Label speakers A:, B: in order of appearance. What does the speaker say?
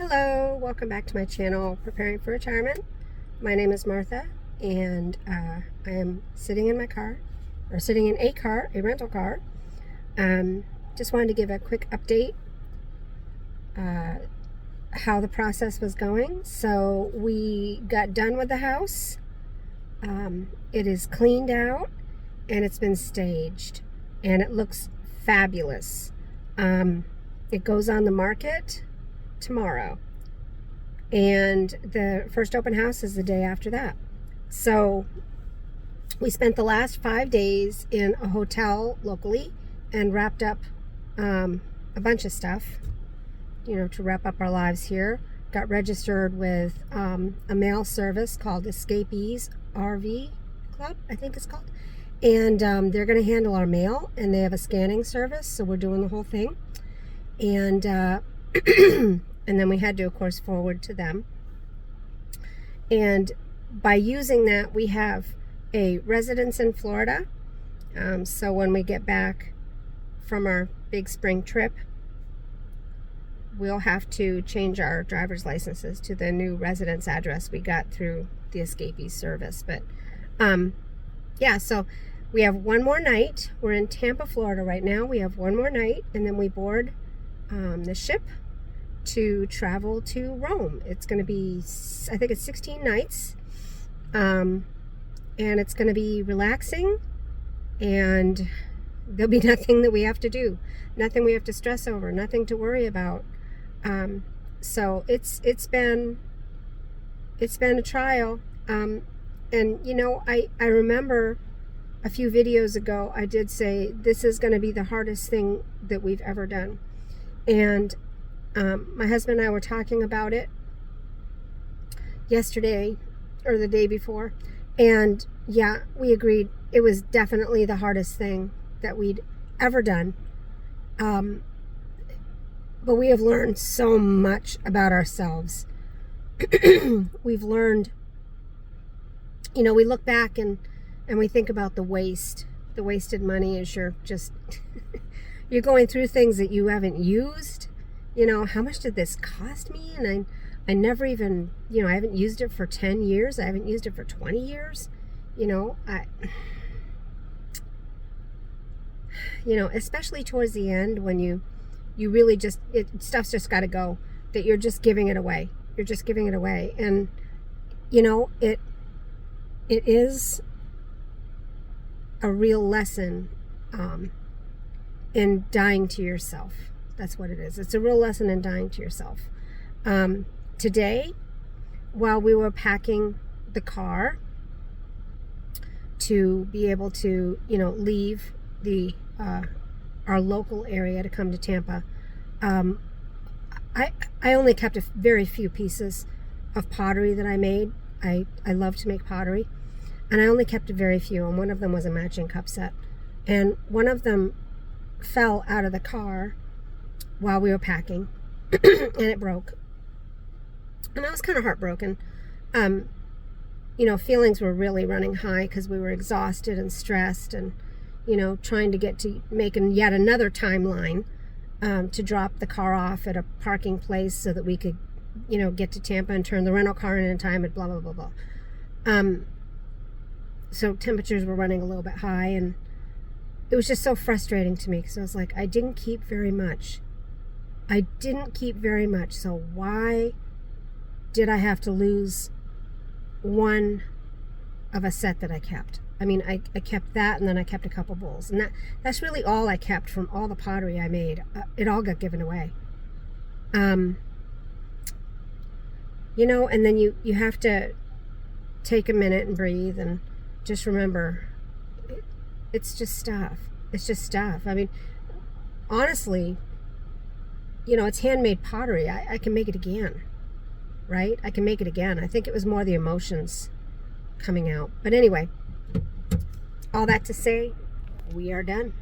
A: Hello, welcome back to my channel, Preparing for Retirement. My name is Martha, and I am sitting in my car, or sitting in a car, a rental car. Just wanted to give a quick update how the process was going. So we got done with the house. It is cleaned out, and it's been staged, and it looks fabulous. It goes on the market tomorrow, and the first open house is the day after that. So we spent the last 5 days in a hotel locally and wrapped up a bunch of stuff, to wrap up our lives here. Got registered with a mail service called Escapees RV Club, I think it's called, and they're going to handle our mail, and they have a scanning service, so we're doing the whole thing. And and then we had to, of course, forward to them. And by using that, we have a residence in Florida. So when we get back from our big spring trip, we'll have to change our driver's licenses to the new residence address we got through the Escapees service. But yeah, so we have one more night. We're in Tampa, Florida right now. We have one more night, and then we board the ship to travel to Rome. It's going to be, I think it's 16 nights, and it's going to be relaxing, and there'll be nothing that we have to do, nothing we have to stress over, nothing to worry about. So it's been a trial, and I remember a few videos ago I did say this is going to be the hardest thing that we've ever done, and my husband and I were talking about it yesterday or the day before, and yeah, we agreed it was definitely the hardest thing that we'd ever done. But we have learned so much about ourselves. We've learned, we look back and we think about the wasted money as you're just you're going through things that you haven't used. How much did this cost me? And I never even, I haven't used it for 10 years. I haven't used it for 20 years. Especially towards the end when you really just, stuff's just got to go, that you're just giving it away. You're just giving it away. And, it is a real lesson in dying to yourself. That's what it is. It's a real lesson in dying to yourself. Today, while we were packing the car to be able to, leave the our local area to come to Tampa, I only kept a very few pieces of pottery that I made. I love to make pottery, and I only kept a very few, and one of them was a matching cup set, and one of them fell out of the car while we were packing, and it broke, and I was kind of heartbroken. Feelings were really running high because we were exhausted and stressed, and trying to get to making yet another timeline to drop the car off at a parking place so that we could get to Tampa and turn the rental car in time, and blah blah blah blah. So temperatures were running a little bit high, and it was just so frustrating to me because I was like, I didn't keep very much. So why did I have to lose one of a set that I kept? I mean, I kept that, and then I kept a couple bowls, and that's really all I kept from all the pottery I made. It all got given away. And then you have to take a minute and breathe and just remember, it's just stuff. It's just stuff. I mean, honestly, it's handmade pottery. I can make it again, right? I can make it again. I think it was more the emotions coming out. But anyway, all that to say, we are done.